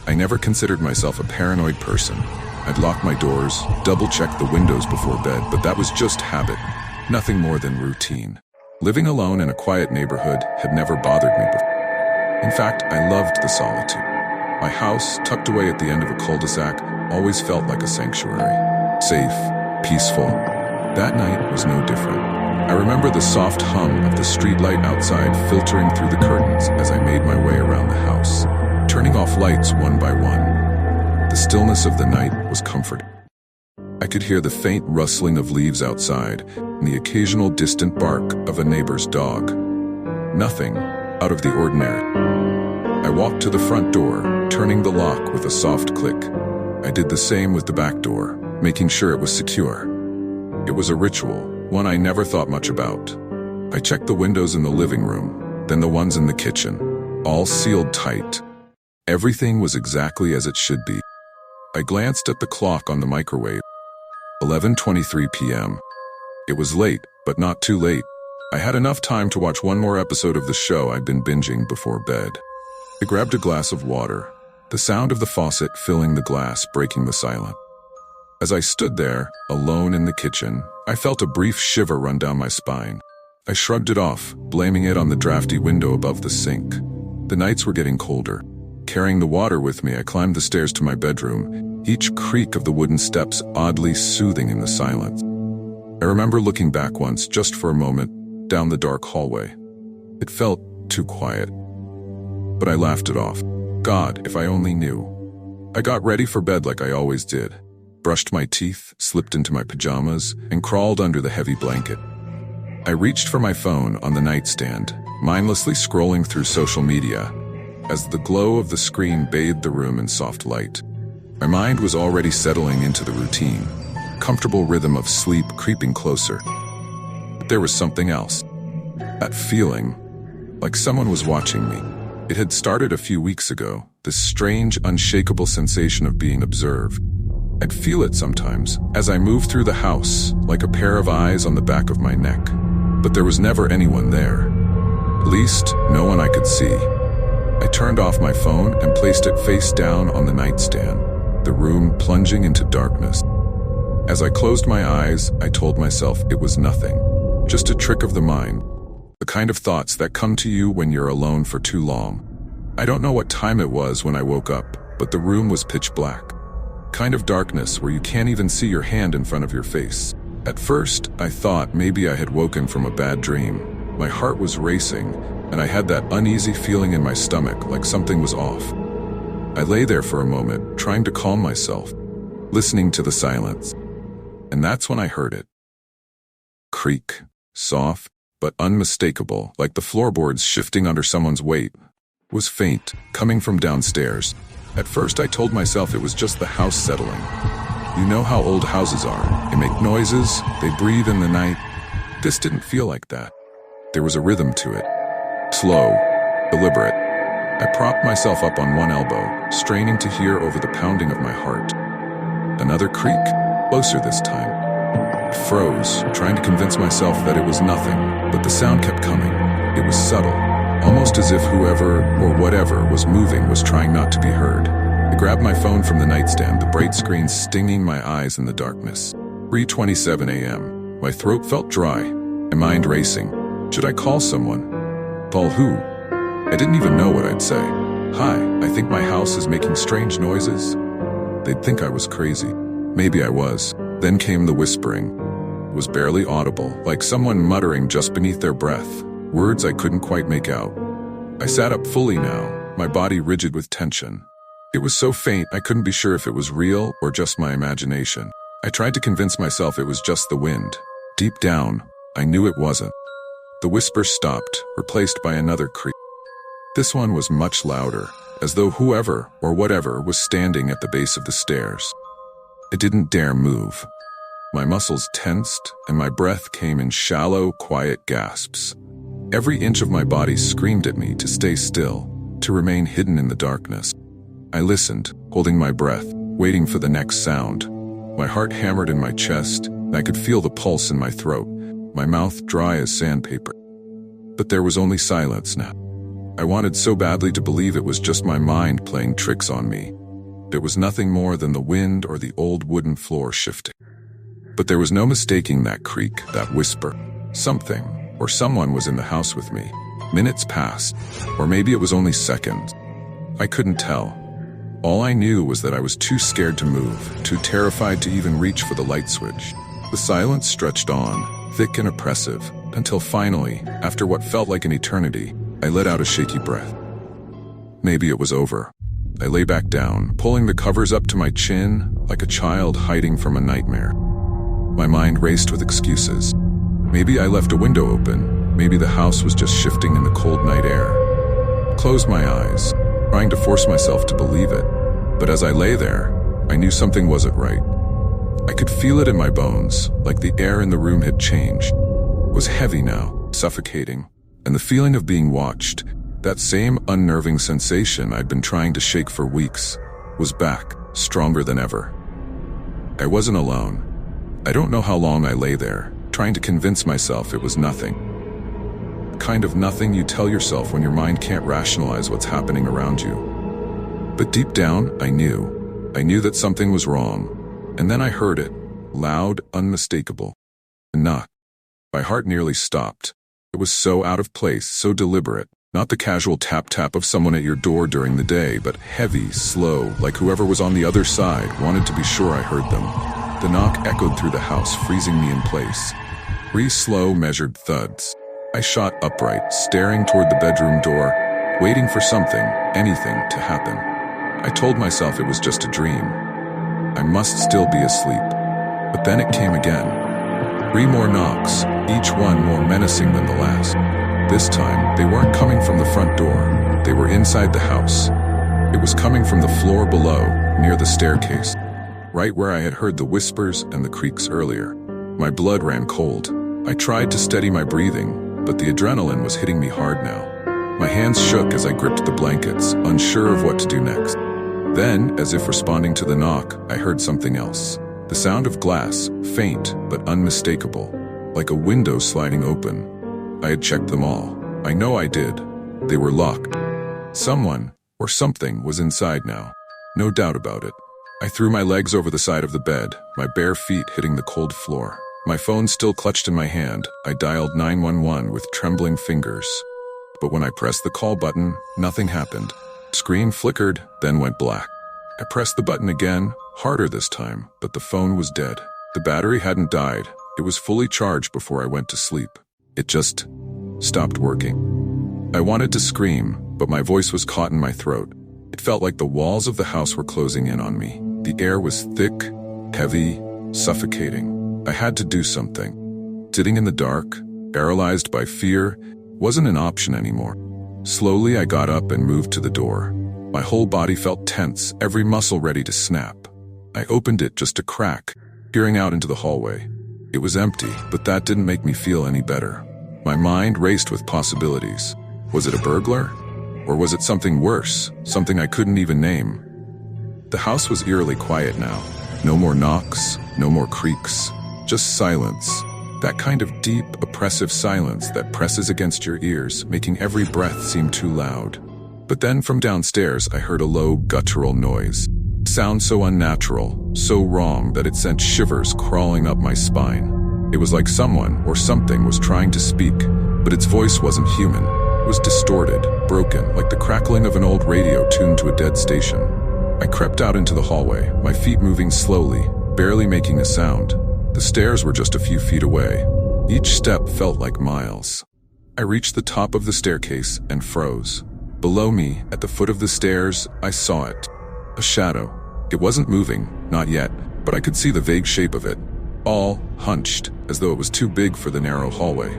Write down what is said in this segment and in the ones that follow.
I never considered myself a paranoid person. I'd lock my doors, double-check the windows before bed, but that was just habit, nothing more than routine. Living alone in a quiet neighborhood had never bothered me before. In fact, I loved the solitude. My house, tucked away at the end of a cul-de-sac, always felt like a sanctuary. Safe, peaceful. That night was no different. I remember the soft hum of the streetlight outside filtering through the curtains as I made my way around the house, turning off lights one by one. The stillness of the night was comforting. I could hear the faint rustling of leaves outside and the occasional distant bark of a neighbor's dog. Nothing out of the ordinary. I walked to the front door, turning the lock with a soft click. I did the same with the back door, making sure it was secure. It was a ritual, one I never thought much about. I checked the windows in the living room, then the ones in the kitchen, all sealed tight. Everything was exactly as it should be. I glanced at the clock on the microwave. 11:23 p.m. It was late, but not too late. I had enough time to watch one more episode of the show I'd been binging before bed. I grabbed a glass of water, the sound of the faucet filling the glass breaking the silence. As I stood there, alone in the kitchen, I felt a brief shiver run down my spine. I shrugged it off, blaming it on the drafty window above the sink. The nights were getting colder. Carrying the water with me, I climbed the stairs to my bedroom, each creak of the wooden steps oddly soothing in the silence. I remember looking back once, just for a moment, down the dark hallway. It felt too quiet. But I laughed it off. God, if I only knew. I got ready for bed like I always did, brushed my teeth, slipped into my pajamas, and crawled under the heavy blanket. I reached for my phone on the nightstand, mindlessly scrolling through social media, as the glow of the screen bathed the room in soft light. My mind was already settling into the routine, comfortable rhythm of sleep creeping closer. But there was something else. That feeling, like someone was watching me. It had started a few weeks ago, this strange, unshakable sensation of being observed. I'd feel it sometimes, as I moved through the house, like a pair of eyes on the back of my neck. But there was never anyone there. At least, no one I could see. I turned off my phone and placed it face down on the nightstand, the room plunging into darkness. As I closed my eyes, I told myself it was nothing, just a trick of the mind, the kind of thoughts that come to you when you're alone for too long. I don't know what time it was when I woke up, but the room was pitch black. Kind of darkness where you can't even see your hand in front of your face. At first, I thought maybe I had woken from a bad dream. My heart was racing, and I had that uneasy feeling in my stomach like something was off. I lay there for a moment, trying to calm myself, listening to the silence. And that's when I heard it. Creak, soft, but unmistakable, like the floorboards shifting under someone's weight. It was faint, coming from downstairs. At first I told myself it was just the house settling. You know how old houses are. They make noises, they breathe in the night. This didn't feel like that. There was a rhythm to it. Slow, deliberate. I propped myself up on one elbow, straining to hear over the pounding of my heart. Another creak, closer this time. I froze, trying to convince myself that it was nothing, but the sound kept coming. It was subtle, almost as if whoever or whatever was moving was trying not to be heard. I grabbed my phone from the nightstand, the bright screen stinging my eyes in the darkness. 3:27 a.m. My throat felt dry, my mind racing. Should I call someone? Call who? I didn't even know what I'd say. Hi, I think my house is making strange noises. They'd think I was crazy. Maybe I was. Then came the whispering. It was barely audible, like someone muttering just beneath their breath, words I couldn't quite make out. I sat up fully now, my body rigid with tension. It was so faint I couldn't be sure if it was real or just my imagination. I tried to convince myself it was just the wind. Deep down, I knew it wasn't. The whisper stopped, replaced by another creak. This one was much louder, as though whoever or whatever was standing at the base of the stairs. I didn't dare move. My muscles tensed, and my breath came in shallow, quiet gasps. Every inch of my body screamed at me to stay still, to remain hidden in the darkness. I listened, holding my breath, waiting for the next sound. My heart hammered in my chest, and I could feel the pulse in my throat, my mouth dry as sandpaper. But there was only silence now. I wanted so badly to believe it was just my mind playing tricks on me. It was nothing more than the wind or the old wooden floor shifting. But there was no mistaking that creak, that whisper. Something, or someone was in the house with me. Minutes passed, or maybe it was only seconds. I couldn't tell. All I knew was that I was too scared to move, too terrified to even reach for the light switch. The silence stretched on, thick and oppressive, until finally, after what felt like an eternity, I let out a shaky breath. Maybe it was over. I lay back down, pulling the covers up to my chin, like a child hiding from a nightmare. My mind raced with excuses. Maybe I left a window open. Maybe the house was just shifting in the cold night air. Closed my eyes, trying to force myself to believe it. But as I lay there, I knew something wasn't right. I could feel it in my bones, like the air in the room had changed. It was heavy now, suffocating. And the feeling of being watched, that same unnerving sensation I'd been trying to shake for weeks, was back, stronger than ever. I wasn't alone. I don't know how long I lay there, trying to convince myself it was nothing. The kind of nothing you tell yourself when your mind can't rationalize what's happening around you. But deep down, I knew. I knew that something was wrong. And then I heard it, loud, unmistakable. A knock. My heart nearly stopped. It was so out of place, so deliberate. Not the casual tap-tap of someone at your door during the day, but heavy, slow, like whoever was on the other side wanted to be sure I heard them. The knock echoed through the house, freezing me in place. 3 slow, measured thuds. I shot upright, staring toward the bedroom door, waiting for something, anything, to happen. I told myself it was just a dream. I must still be asleep. But then it came again. 3 more knocks, each one more menacing than the last. This time, they weren't coming from the front door. They were inside the house. It was coming from the floor below, near the staircase, right where I had heard the whispers and the creaks earlier. My blood ran cold. I tried to steady my breathing, but the adrenaline was hitting me hard now. My hands shook as I gripped the blankets, unsure of what to do next. Then, as if responding to the knock, I heard something else. The sound of glass, faint but unmistakable, like a window sliding open. I had checked them all. I know I did. They were locked. Someone, or something, was inside now. No doubt about it. I threw my legs over the side of the bed, my bare feet hitting the cold floor. My phone still clutched in my hand. I dialed 911 with trembling fingers. But when I pressed the call button, nothing happened. Screen flickered, then went black. I pressed the button again, harder this time, but the phone was dead. The battery hadn't died. It was fully charged before I went to sleep. It just stopped working. I wanted to scream, but my voice was caught in my throat. It felt like the walls of the house were closing in on me. The air was thick, heavy, suffocating. I had to do something. Sitting in the dark, paralyzed by fear, wasn't an option anymore. Slowly, I got up and moved to the door. My whole body felt tense, every muscle ready to snap. I opened it just a crack, peering out into the hallway. It was empty, but that didn't make me feel any better. My mind raced with possibilities. Was it a burglar? Or was it something worse, something I couldn't even name? The house was eerily quiet now. No more knocks, no more creaks, just silence. That kind of deep, oppressive silence that presses against your ears, making every breath seem too loud. But then from downstairs, I heard a low, guttural noise. It sounded so unnatural, so wrong that it sent shivers crawling up my spine. It was like someone or something was trying to speak, but its voice wasn't human. It was distorted, broken, like the crackling of an old radio tuned to a dead station. I crept out into the hallway, my feet moving slowly, barely making a sound. The stairs were just a few feet away. Each step felt like miles. I reached the top of the staircase and froze. Below me, at the foot of the stairs, I saw it. A shadow. It wasn't moving, not yet, but I could see the vague shape of it, all hunched, as though it was too big for the narrow hallway.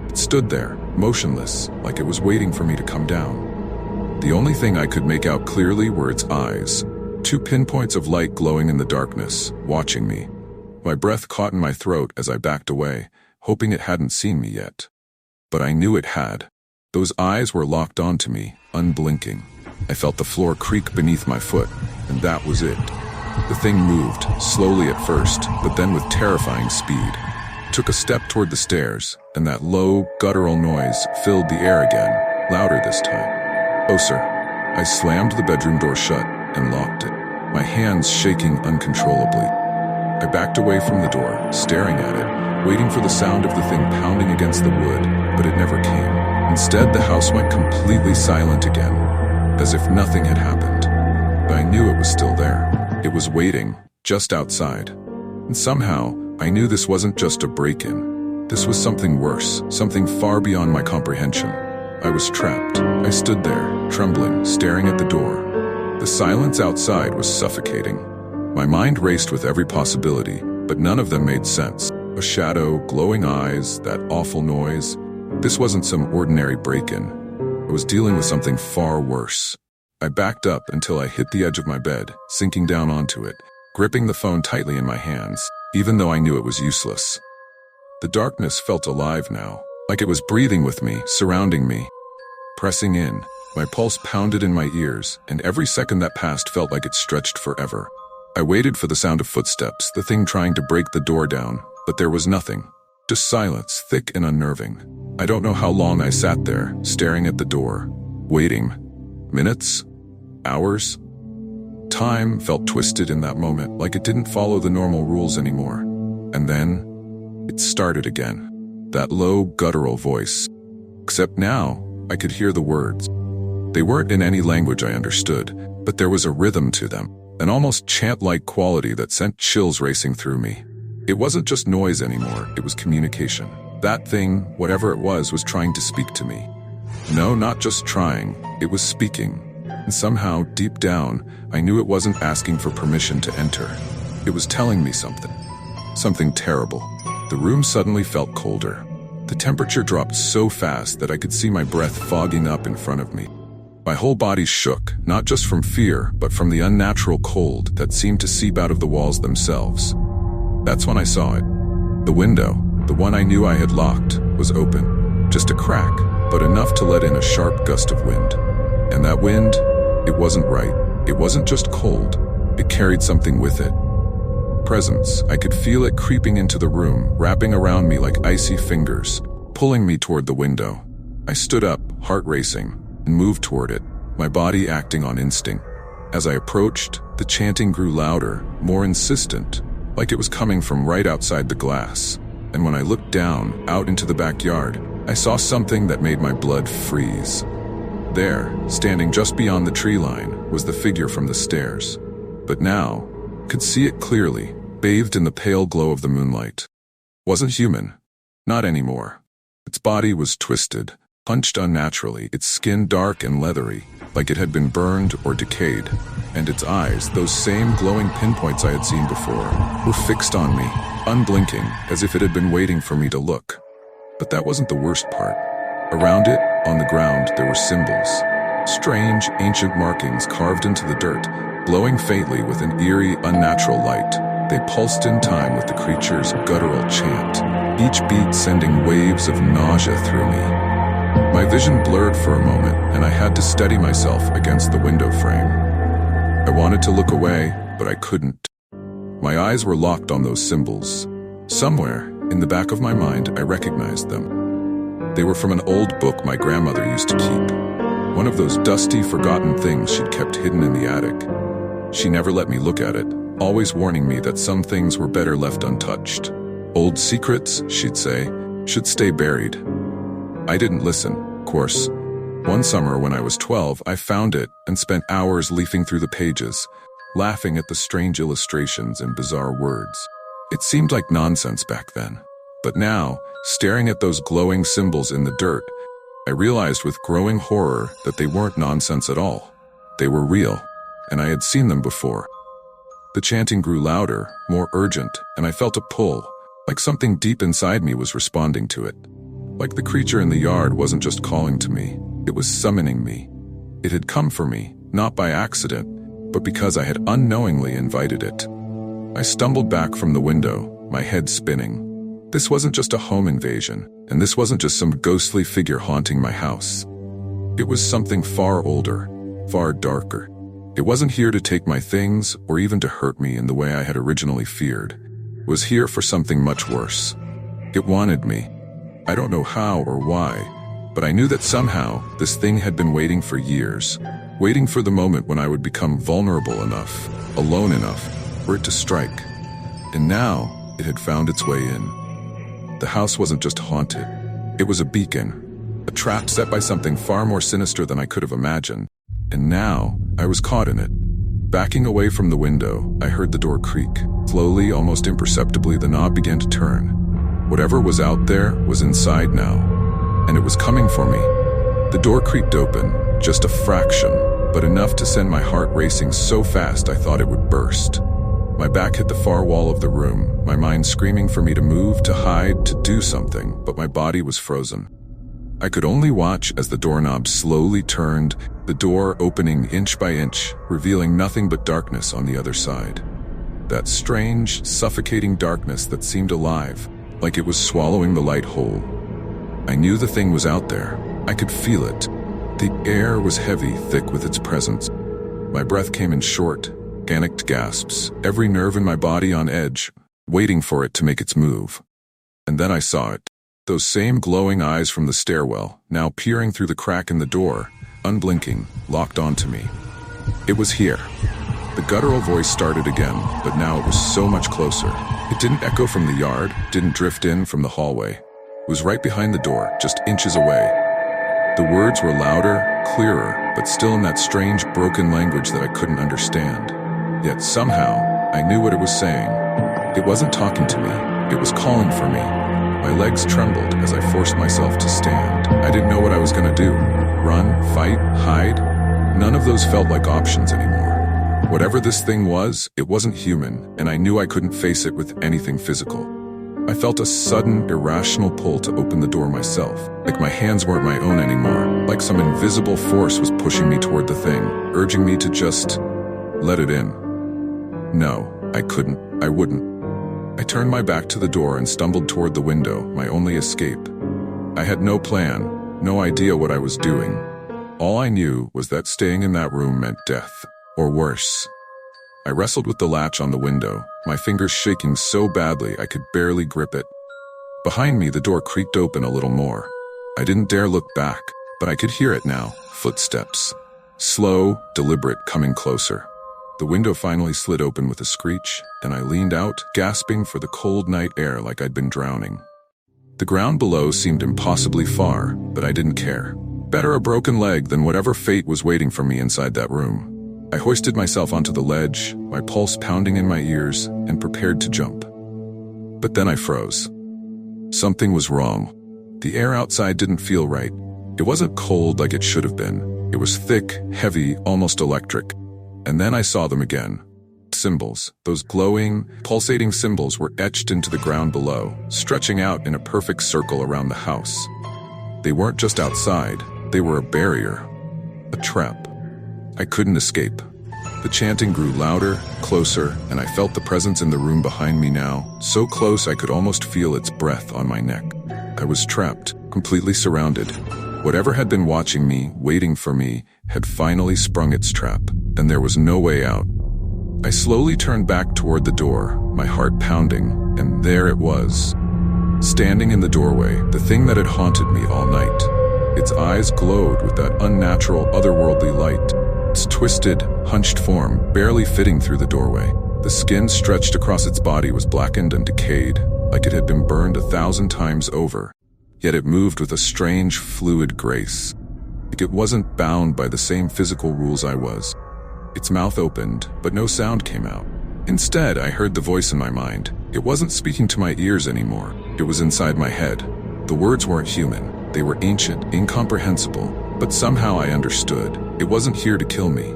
It stood there, motionless, like it was waiting for me to come down. The only thing I could make out clearly were its eyes, 2 pinpoints of light glowing in the darkness, watching me. My breath caught in my throat as I backed away, hoping it hadn't seen me yet. But I knew it had. Those eyes were locked onto me, unblinking. I felt the floor creak beneath my foot, and that was it. The thing moved, slowly at first, but then with terrifying speed. Took a step toward the stairs, and that low, guttural noise filled the air again, louder this time. "Oh, sir." I slammed the bedroom door shut and locked it, my hands shaking uncontrollably. I backed away from the door, staring at it, waiting for the sound of the thing pounding against the wood, but it never came. Instead, the house went completely silent again, as if nothing had happened. But I knew it was still there. It was waiting, just outside. And somehow, I knew this wasn't just a break-in. This was something worse, something far beyond my comprehension. I was trapped. I stood there, trembling, staring at the door. The silence outside was suffocating. My mind raced with every possibility, but none of them made sense. A shadow, glowing eyes, that awful noise. This wasn't some ordinary break-in. I was dealing with something far worse. I backed up until I hit the edge of my bed, sinking down onto it, gripping the phone tightly in my hands, even though I knew it was useless. The darkness felt alive now, like it was breathing with me, surrounding me. Pressing in, my pulse pounded in my ears, and every second that passed felt like it stretched forever. I waited for the sound of footsteps, the thing trying to break the door down, but there was nothing. Just silence, thick and unnerving. I don't know how long I sat there, staring at the door, waiting. Minutes? Hours? Time felt twisted in that moment, like it didn't follow the normal rules anymore. And then, it started again. That low, guttural voice. Except now, I could hear the words. They weren't in any language I understood, but there was a rhythm to them, an almost chant-like quality that sent chills racing through me. It wasn't just noise anymore, it was communication. That thing, whatever it was trying to speak to me. No, not just trying, it was speaking. And somehow, deep down, I knew it wasn't asking for permission to enter. It was telling me something. Something terrible. The room suddenly felt colder. The temperature dropped so fast that I could see my breath fogging up in front of me. My whole body shook, not just from fear, but from the unnatural cold that seemed to seep out of the walls themselves. That's when I saw it. The window, the one I knew I had locked, was open. Just a crack, but enough to let in a sharp gust of wind. And that wind, it wasn't right. It wasn't just cold. It carried something with it. Presence. I could feel it creeping into the room, wrapping around me like icy fingers, pulling me toward the window. I stood up, heart racing, and moved toward it, my body acting on instinct. As I approached, the chanting grew louder, more insistent, like it was coming from right outside the glass. And when I looked down, out into the backyard, I saw something that made my blood freeze. There, standing just beyond the tree line, was the figure from the stairs. But now, could see it clearly, bathed in the pale glow of the moonlight. Wasn't human. Not anymore. Its body was twisted, hunched unnaturally, its skin dark and leathery, like it had been burned or decayed. And its eyes, those same glowing pinpoints I had seen before, were fixed on me, unblinking, as if it had been waiting for me to look. But that wasn't the worst part. Around it, on the ground, there were symbols. Strange, ancient markings carved into the dirt, glowing faintly with an eerie, unnatural light. They pulsed in time with the creature's guttural chant, each beat sending waves of nausea through me. My vision blurred for a moment, and I had to steady myself against the window frame. I wanted to look away, but I couldn't. My eyes were locked on those symbols. Somewhere, in the back of my mind, I recognized them. They were from an old book my grandmother used to keep. One of those dusty, forgotten things she'd kept hidden in the attic. She never let me look at it, always warning me that some things were better left untouched. Old secrets, she'd say, should stay buried. I didn't listen, of course. One summer when I was 12, I found it and spent hours leafing through the pages, laughing at the strange illustrations and bizarre words. It seemed like nonsense back then. But now, staring at those glowing symbols in the dirt, I realized with growing horror that they weren't nonsense at all. They were real, and I had seen them before. The chanting grew louder, more urgent, and I felt a pull, like something deep inside me was responding to it. Like the creature in the yard wasn't just calling to me, it was summoning me. It had come for me, not by accident, but because I had unknowingly invited it. I stumbled back from the window, my head spinning. This wasn't just a home invasion, and this wasn't just some ghostly figure haunting my house. It was something far older, far darker. It wasn't here to take my things or even to hurt me in the way I had originally feared. It was here for something much worse. It wanted me. I don't know how or why, But I knew that somehow this thing had been waiting for years, waiting for the moment when I would become vulnerable enough, alone enough, for it to strike. And now it had found its way in. The house wasn't just haunted. It was a beacon, a trap set by something far more sinister than I could have imagined. And now I was caught in it. Backing away from the window, I heard the door creak. Slowly, almost imperceptibly, the knob began to turn. Whatever was out there was inside now, and it was coming for me. The door creaked open, just a fraction, but enough to send my heart racing so fast I thought it would burst. My back hit the far wall of the room, my mind screaming for me to move, to hide, to do something, but my body was frozen. I could only watch as the doorknob slowly turned, the door opening inch by inch, revealing nothing but darkness on the other side. That strange, suffocating darkness that seemed alive, like it was swallowing the light whole. I knew the thing was out there. I could feel it. The air was heavy, thick with its presence. My breath came in short, panicked gasps, every nerve in my body on edge, waiting for it to make its move. And then I saw it. Those same glowing eyes from the stairwell, now peering through the crack in the door, unblinking, locked onto me. It was here. The guttural voice started again, but now it was so much closer. It didn't echo from the yard, didn't drift in from the hallway. It was right behind the door, just inches away. The words were louder, clearer, but still in that strange, broken language that I couldn't understand. Yet somehow, I knew what it was saying. It wasn't talking to me, it was calling for me. My legs trembled as I forced myself to stand. I didn't know what I was going to do. Run, fight, hide? None of those felt like options anymore. Whatever this thing was, it wasn't human, and I knew I couldn't face it with anything physical. I felt a sudden, irrational pull to open the door myself, like my hands weren't my own anymore, like some invisible force was pushing me toward the thing, urging me to just let it in. No, I couldn't. I wouldn't. I turned my back to the door and stumbled toward the window, my only escape. I had no plan, no idea what I was doing. All I knew was that staying in that room meant death, or worse. I wrestled with the latch on the window, my fingers shaking so badly I could barely grip it. Behind me, the door creaked open a little more. I didn't dare look back, but I could hear it now, footsteps. Slow, deliberate, coming closer. The window finally slid open with a screech, and I leaned out, gasping for the cold night air like I'd been drowning. The ground below seemed impossibly far, but I didn't care. Better a broken leg than whatever fate was waiting for me inside that room. I hoisted myself onto the ledge, my pulse pounding in my ears, and prepared to jump. But then I froze. Something was wrong. The air outside didn't feel right. It wasn't cold like it should have been. It was thick, heavy, almost electric. And then I saw them again. Symbols, those glowing, pulsating symbols were etched into the ground below, stretching out in a perfect circle around the house. They weren't just outside, they were a barrier, a trap. I couldn't escape. The chanting grew louder, closer, and I felt the presence in the room behind me now, so close I could almost feel its breath on my neck. I was trapped, completely surrounded. Whatever had been watching me, waiting for me, had finally sprung its trap, and there was no way out. I slowly turned back toward the door, my heart pounding, and there it was. Standing in the doorway, the thing that had haunted me all night. Its eyes glowed with that unnatural, otherworldly light. Its twisted, hunched form barely fitting through the doorway. The skin stretched across its body was blackened and decayed, like it had been burned 1,000 times over. Yet it moved with a strange, fluid grace. Like it wasn't bound by the same physical rules I was. Its mouth opened, but no sound came out. Instead, I heard the voice in my mind. It wasn't speaking to my ears anymore. It was inside my head. The words weren't human. They were ancient, incomprehensible. But somehow I understood. It wasn't here to kill me.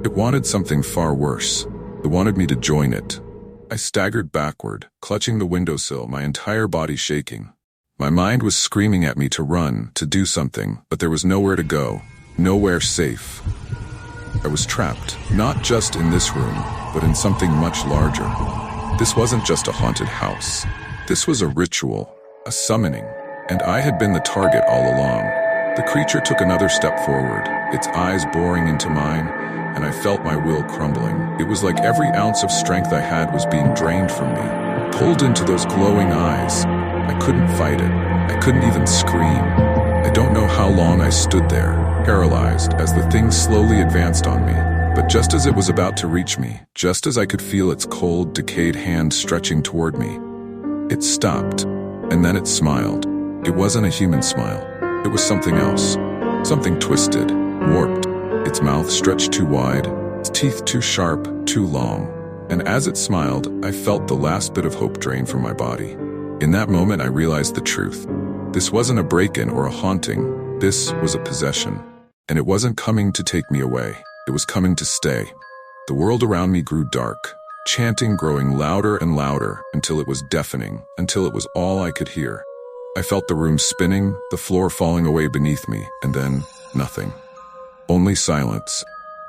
It wanted something far worse. It wanted me to join it. I staggered backward, clutching the windowsill, my entire body shaking. My mind was screaming at me to run, to do something, but there was nowhere to go, nowhere safe. I was trapped, not just in this room, but in something much larger. This wasn't just a haunted house. This was a ritual, a summoning, and I had been the target all along. The creature took another step forward, its eyes boring into mine, and I felt my will crumbling. It was like every ounce of strength I had was being drained from me, pulled into those glowing eyes. I couldn't fight it. I couldn't even scream. I I don't know how long I stood there, paralyzed, as the thing slowly advanced on me. But just as it was about to reach me, just as I could feel its cold, decayed hand stretching toward me, it stopped, and then it smiled. It wasn't a human smile. It was something else. Something twisted, warped, its mouth stretched too wide, its teeth too sharp, too long. And as it smiled, I felt the last bit of hope drain from my body. In that moment, I realized the truth. This wasn't a break-in or a haunting. This was a possession. And it wasn't coming to take me away. It was coming to stay. The world around me grew dark, chanting growing louder and louder until it was deafening, until it was all I could hear. I felt the room spinning, the floor falling away beneath me, and then nothing. Only silence.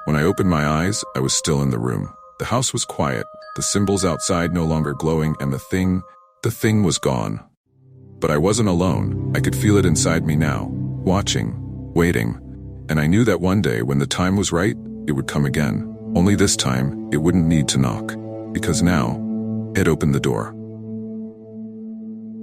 When I opened my eyes, I was still in the room. The house was quiet, the symbols outside no longer glowing, and the thing was gone. But I wasn't alone. I could feel it inside me now, watching, waiting. And I knew that one day, when the time was right, it would come again. Only this time, it wouldn't need to knock. Because now, it opened the door.